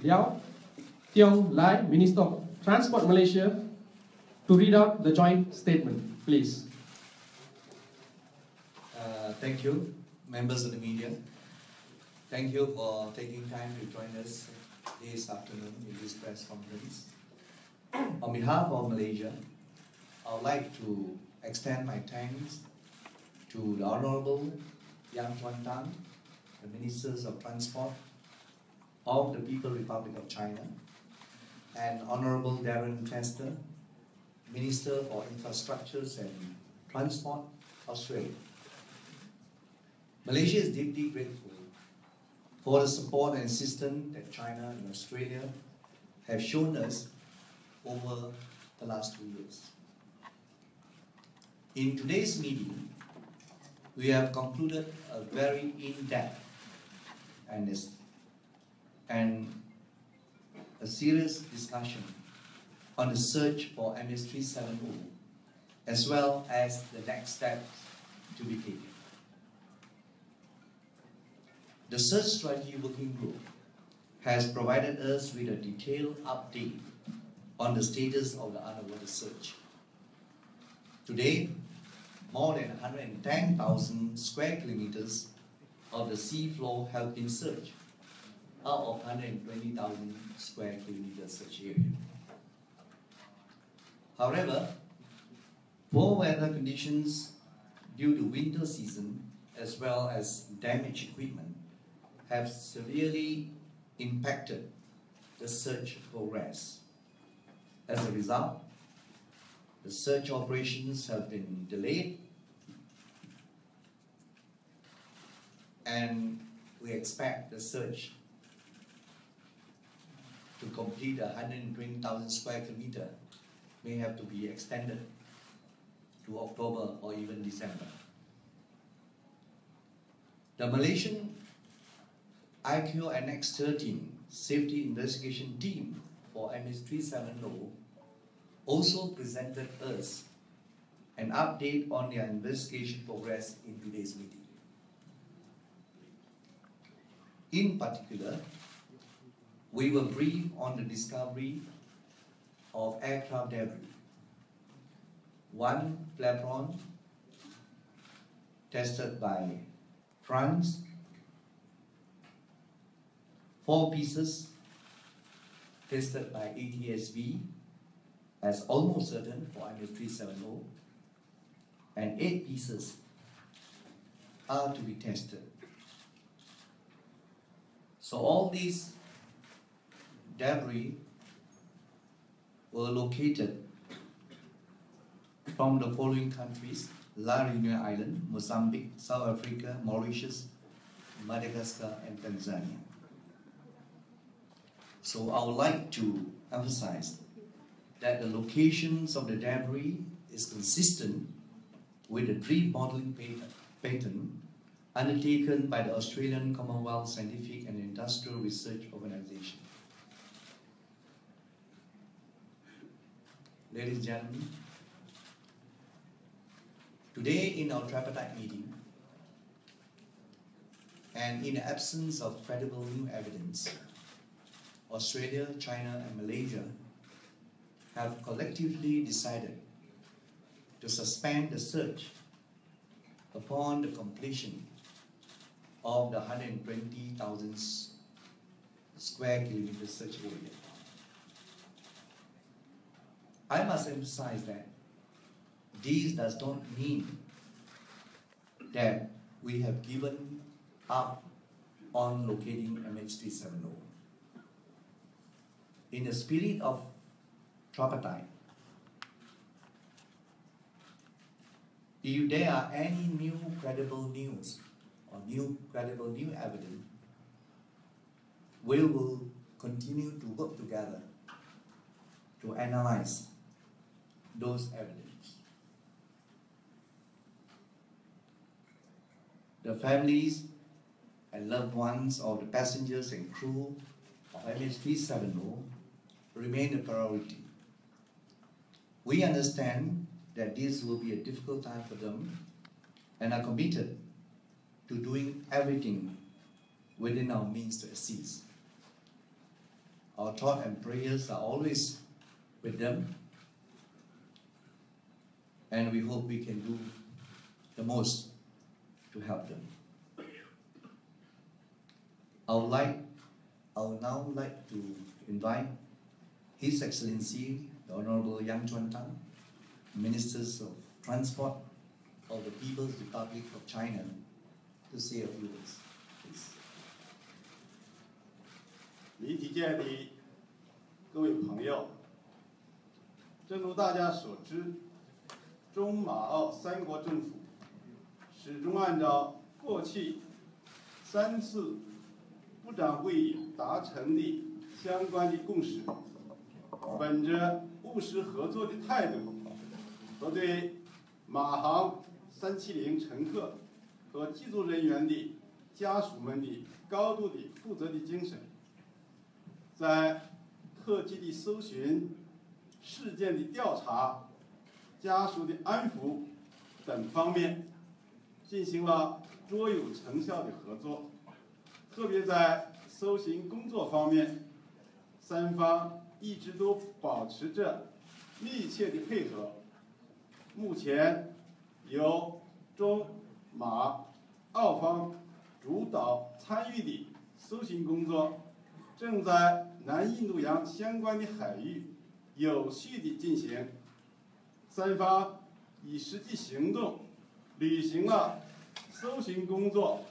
Liow, Tiong, Minister of Transport Malaysia, to read out the joint statement, please. Thank you, members of the media. Thank you for taking time to join us this afternoon in this press conference. On behalf of Malaysia, I would like to extend my thanks to the Honorable Yang Chuantang, the Ministers of Transport of the People's Republic of China, and Honorable Darren Chester, Minister for Infrastructures and Transport, Australia. Malaysia is deeply grateful for the support and assistance that China and Australia have shown us over the last 2 years. In today's meeting, we have concluded a very in-depth and a serious discussion on the search for MH370, as well as the next steps to be taken. The Search Strategy Working Group has provided us with a detailed update on the status of the underwater search. Today, more than 110,000 square kilometers of the sea floor have been searched out of 120,000 square kilometers search area. However, poor weather conditions due to winter season as well as damaged equipment have severely impacted the search progress. As a result, the search operations have been delayed, and we expect the search to complete 120,000 square kilometers may have to be extended to October or even December. The Malaysian IQ NX-13 Safety Investigation Team for MH370 also presented us an update on their investigation progress in today's meeting. In particular, we were briefed on the discovery of aircraft debris. One flaperon tested by France, 4 pieces tested by ATSB as almost certain for MH370, and 8 pieces are to be tested. So all these debris were located from the following countries: La Reunion Island, Mozambique, South Africa, Mauritius, Madagascar, and Tanzania. So I would like to emphasize that the locations of the debris is consistent with the drift modeling pattern undertaken by the Australian Commonwealth Scientific and Industrial Research Organisation. Ladies and gentlemen, today in our tripartite meeting, and in the absence of credible new evidence, Australia, China, and Malaysia have collectively decided to suspend the search upon the completion of the 120,000 square kilometer search area. I must emphasize that this does not mean that we have given up on locating MH370. In the spirit of tripartite, if there are any new credible news or new evidence, we will continue to work together to analyze those evidence. The families and loved ones of the passengers and crew of MH370 remain a priority. We understand that this will be a difficult time for them and are committed to doing everything within our means to assist. Our thought and prayers are always with them, and we hope we can do the most to help them. I would now like to invite His Excellency, the Honorable Yang Chuantang, Ministers of Transport of the People's Republic of China, to say a few words, please. 媒体界的各位朋友，正如大家所知，中马澳三国政府始终按照过去3次部长会议达成的相关的共识，本着务实合作的态度和对马航370乘客和机组人员的家属们的高度的负责的精神，在客机的搜寻、事件的调查、家属的安抚等方面进行了卓有成效的合作。特别在搜寻工作方面，三方一直都保持着密切的配合。目前，由中、马、澳方主导参与的搜寻工作，正在南印度洋相关的海域有序地进行。三方以实际行动履行了搜寻工作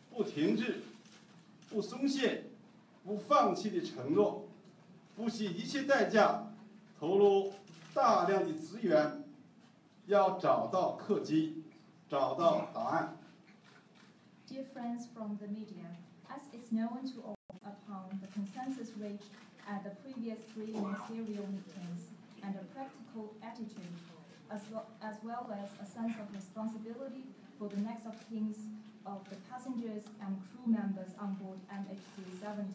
不停滞、不松懈、不放弃的承诺，不惜一切代价投入大量的资源，要找到客机，找到答案。Dear friends from the media, as is known to all upon the consensus reached at the previous 3 ministerial meetings and a practical attitude, as well as a sense of responsibility for the next of kin of the passengers and crew members on board MH370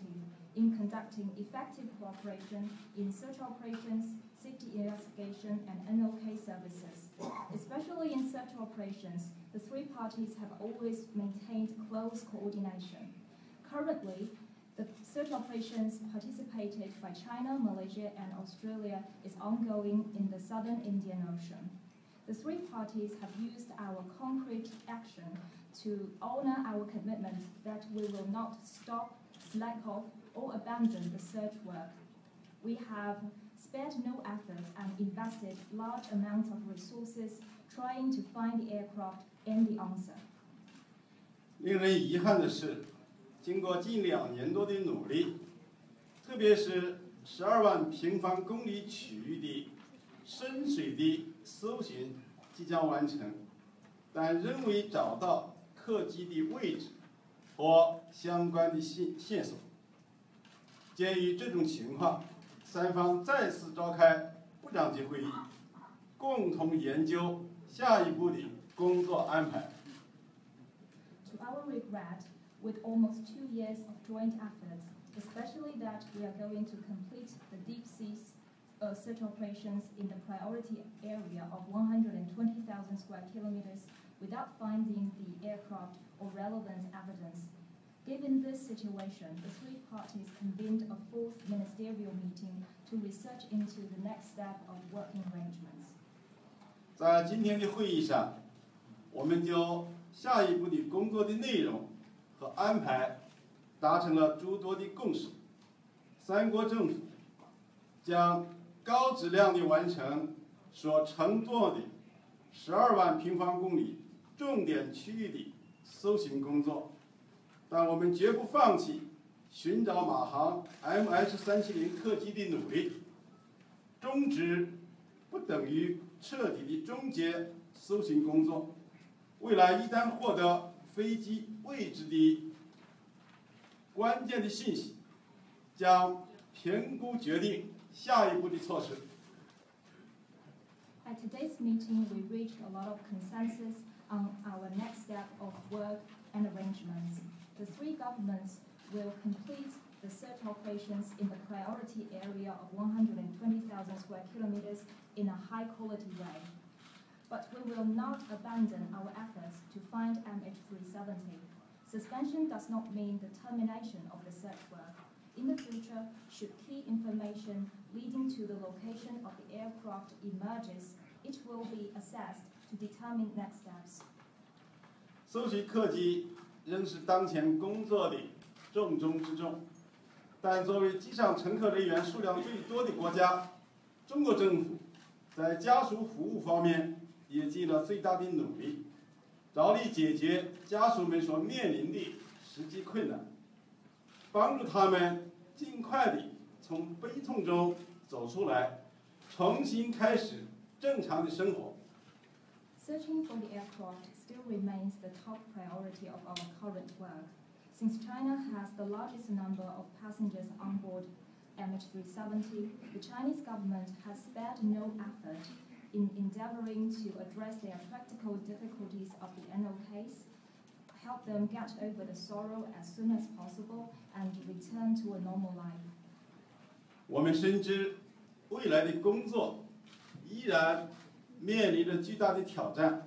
in conducting effective cooperation in search operations, safety investigation, and NOK services. Especially in search operations, the three parties have always maintained close coordination. Currently, the search operations participated by China, Malaysia, and Australia is ongoing in the southern Indian Ocean. The three parties have used our concrete action to honor our commitment that we will not stop, slack off, or abandon the search work. We have spared no effort and invested large amounts of resources trying to find the aircraft and the answer. 令人遗憾的是，经过近2年多的努力，特别是12万平方公里区域的深水的搜寻即将完成，但仍未找到客机的位置和相关的线索。鉴于这种情况，三方再次召开部长级会议，共同研究下一步的工作安排。To our regret, with almost 2 years of joint efforts, especially that we are going to complete the deep sea search operations in the priority area of 120,000 square kilometers without finding the aircraft or relevant evidence. Given this situation, the three parties convened a 4th ministerial meeting to research into the next step of working arrangements. 在今天的会议上，我们就下一步的工作的内容和安排达成了诸多的共识。三国政府将高质量地完成所承诺的12万平方公里重点区域的搜寻工作，但我们绝不放弃寻找马航 MH370 客机的努力。终止不等于彻底的终结搜寻工作。未来一旦获得飞机位置的关键的信息，将评估决定下一步的措施。At today's meeting, we reached a lot of consensus on our next step of work and arrangements. The three governments will complete the search operations in the priority area of 120,000 square kilometers in a high-quality way. But we will not abandon our efforts to find MH370. Suspension does not mean the termination of the search work. In the future, should key information leading to the location of the aircraft emerges, it will be assessed to determine next steps. 搜寻客机仍是当前工作的重中之重，但作为机上乘客人员数量最多的国家，中国政府在家属服务方面也尽了最大的努力，着力解决家属们所面临的实际困难，帮助他们尽快地从悲痛中走出来，重新开始正常的生活。 Searching for the aircraft still remains the top priority of our current work. Since China has the largest number of passengers on board MH370, the Chinese government has spared no effort in endeavoring to address their practical difficulties of the NO case, help them get over the sorrow as soon as possible, and return to a normal life. 我们深知，未来的工作依然面临着巨大的挑战，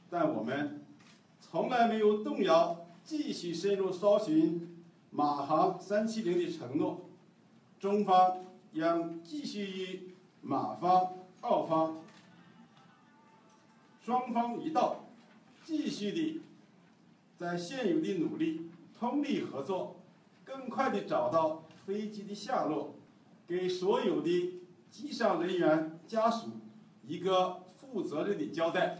但我们从来没有动摇继续深入搜寻马航370的承诺。中方将继续与马方、澳方双方一道，继续地在现有的努力通力合作，更快地找到飞机的下落，给所有的机上人员家属一个负责任的交代。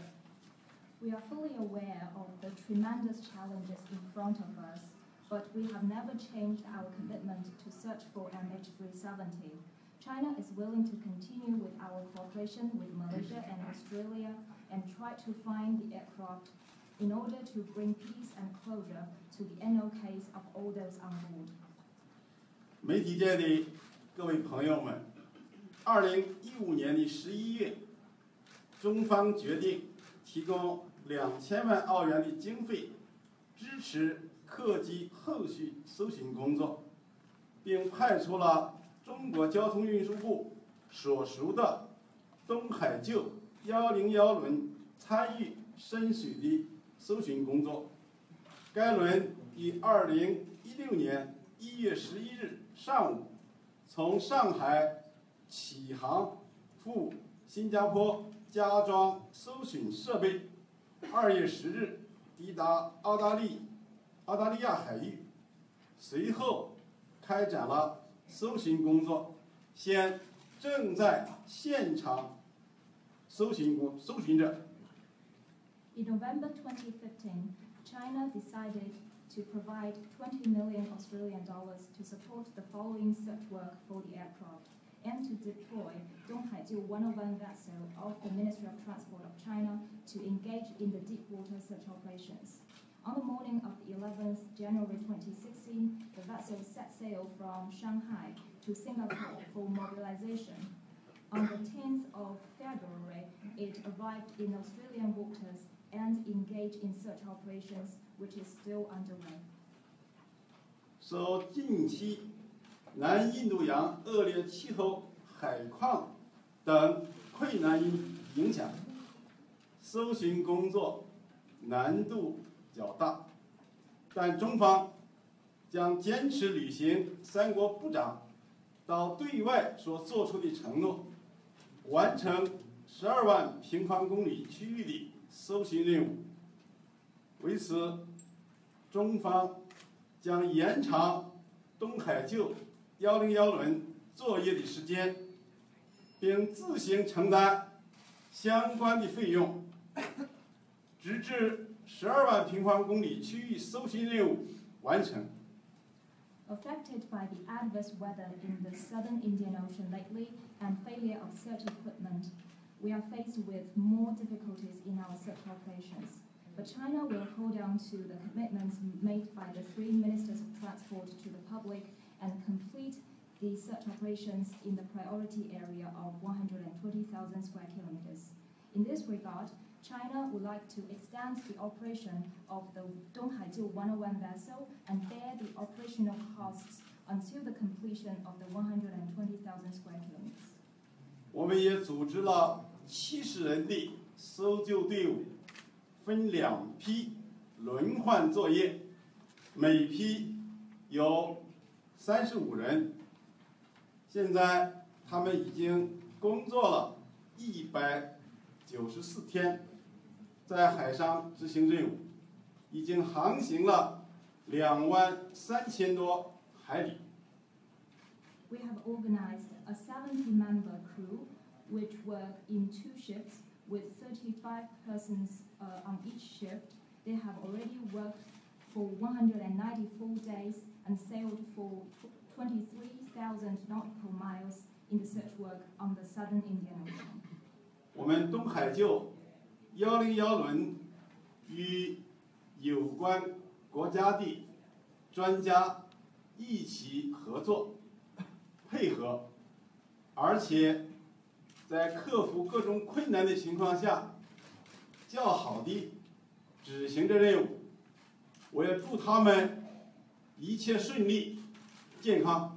We are fully aware of the tremendous challenges in front of us, but we have never changed our commitment to search for MH370. China is willing to continue with our cooperation with Malaysia and Australia and try to find the aircraft in order to bring peace and closure to the NO case of all those on board. 媒体界的各位朋友们，2015年的11月，中方决定提供2000万澳元的经费，支持客机后续搜寻工作，并派出了中国交通运输部所属的东海救101轮参与深水的搜寻工作。该轮于2016年1月11日上午从上海启航赴新加坡，加装搜寻设备。2月10日抵达澳大利亚海域，随后开展了搜寻工作，现正在现场搜寻着。In November 2015, China decided to provide 20 million Australian dollars to support the following search work for the aircraft and to deploy Donghaijiu 101 vessel of the Ministry of Transport of China to engage in the deep water search operations. On the morning of the 11th January 2016, the vessel set sail from Shanghai to Singapore for mobilization. On the 10th of February, it arrived in Australian waters and engaged in search operations, which is still underway. 受近期南印度洋恶劣气候、海况等困难影响，搜寻工作难度较大，但中方将坚持履行三国部长到对外所作出的承诺，完成12万平方公里区域的搜寻任务。为此，中方将延长东海救101轮作业的时间，并自行承担相关的费用，直至12万平方公里区域搜寻任务完成。Affected by the adverse weather in the southern Indian Ocean lately and failure of search equipment, we are faced with more difficulties in our search operations. But China will hold on to the commitments made by the three ministers of transport to the public and complete the search operations in the priority area of 120,000 square kilometers. In this regard, China would like to extend the operation of the Donghaijiu 101 vessel and bear the operational costs until the completion of the 120,000 square kilometers. 我们也组织了70人的搜救队伍，分2批轮换作业，每批有35人，现在他们已经工作了194天，在海上执行任务，已经航行了23000多海里。 We have organized a 70-member crew which work in 2 shifts with 35 persons on each shift. They have already worked for 194 days and sailed for 23,000 nautical miles in the search work on the southern Indian Ocean. 我们东海救101轮与有关国家的专家一起合作配合，而且在克服各种困难的情况下，较好地执行着任务。我也祝他们一切顺利、健康。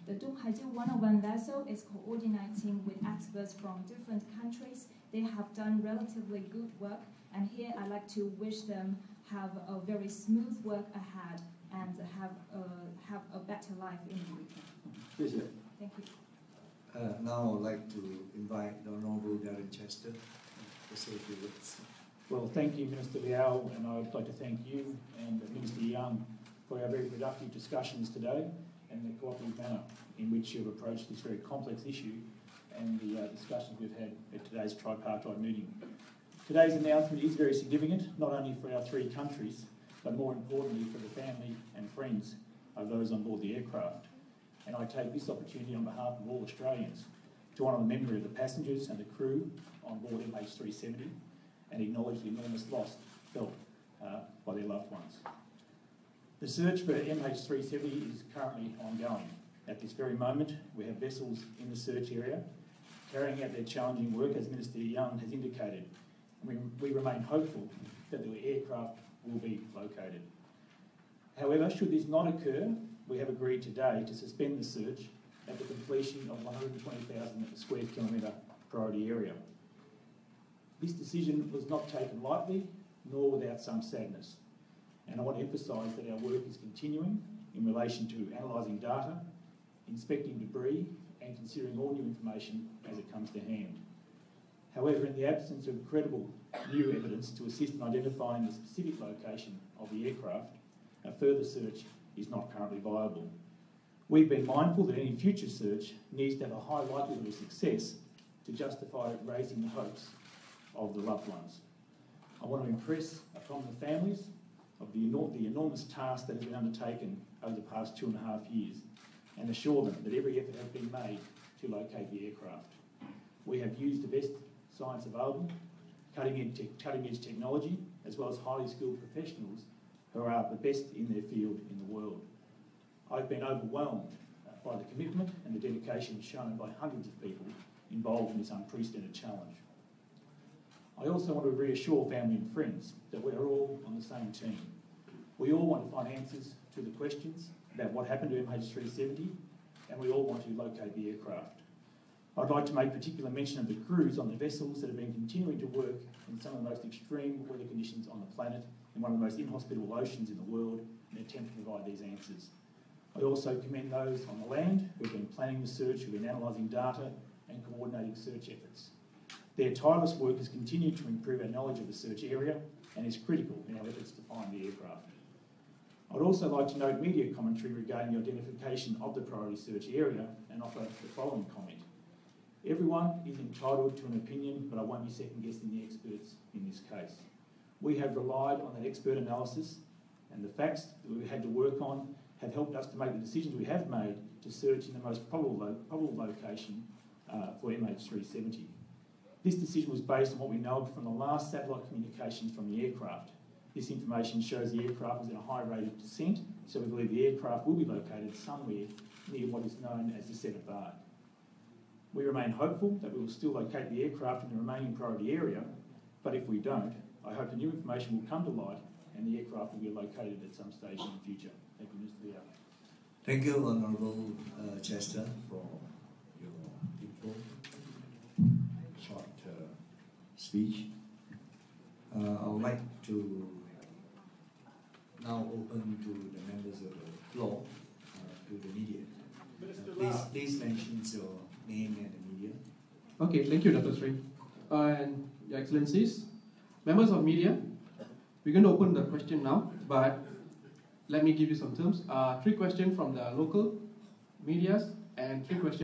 The Donghaiju 101 vessel is coordinating with experts from different countries. They have done relatively good work, and here I'd like to wish them have a very smooth work ahead and have a better life in the future. 谢谢。 Thank you. Now I'd like to invite the Honourable Darren Chester to say a few words. Well, thank you, Minister Liow, and I'd like to thank you and Minister Young for our very productive discussions today and the cooperative manner in which you've approached this very complex issue and the discussions we've had at today's tripartite meeting. Today's announcement is very significant, not only for our 3 countries, but more importantly for the family and friends of those on board the aircraft. And I take this opportunity on behalf of all Australians to honour the memory of the passengers and the crew on board MH370 and acknowledge the enormous loss felt by their loved ones. The search for MH370 is currently ongoing. At this very moment, we have vessels in the search area carrying out their challenging work, as Minister Young has indicated. And we remain hopeful that the aircraft will be located. However, should this not occur, we have agreed today to suspend the search at the completion of 120,000 square kilometre priority area. This decision was not taken lightly, nor without some sadness. And I want to emphasise that our work is continuing in relation to analysing data, inspecting debris and considering all new information as it comes to hand. However, in the absence of credible new evidence to assist in identifying the specific location of the aircraft, a further search is not currently viable. We've been mindful that any future search needs to have a high likelihood of success to justify raising the hopes of the loved ones. I want to impress upon the families of the enormous task that has been undertaken over the past 2.5 years and assure them that every effort has been made to locate the aircraft. We have used the best science available, cutting-edge technology, as well as highly skilled professionals who are the best in their field in the world. I've been overwhelmed by the commitment and the dedication shown by hundreds of people involved in this unprecedented challenge. I also want to reassure family and friends that we are all on the same team. We all want to find answers to the questions about what happened to MH370, and we all want to locate the aircraft. I'd like to make particular mention of the crews on the vessels that have been continuing to work in some of the most extreme weather conditions on the planet, in one of the most inhospitable oceans in the world, in an attempt to provide these answers. I also commend those on the land who have been planning the search, who have been analysing data and coordinating search efforts. Their tireless work has continued to improve our knowledge of the search area and is critical in our efforts to find the aircraft. I'd also like to note media commentary regarding the identification of the priority search area and offer the following comment. Everyone is entitled to an opinion, but I won't be second-guessing the experts in this case. We have relied on that expert analysis, and the facts that we've had to work on have helped us to make the decisions we have made to search in the most probable location for MH370. This decision was based on what we know from the last satellite communications from the aircraft. This information shows the aircraft was in a high rate of descent, so we believe the aircraft will be located somewhere near what is known as the centre bar. We remain hopeful that we will still locate the aircraft in the remaining priority area, but if we don't, I hope the new information will come to light and the aircraft will be located at some stage in the future. Thank you, Mr. Liow. Thank you, Honourable Chester, for your info, short speech. I would like to now open to the members of the floor to the media. Please mention your name and the media. Okay, thank you, Dr. Seri. And Your Excellencies, members of media, we're going to open the question now, but let me give you some terms. 3 questions from the local medias and 3 questions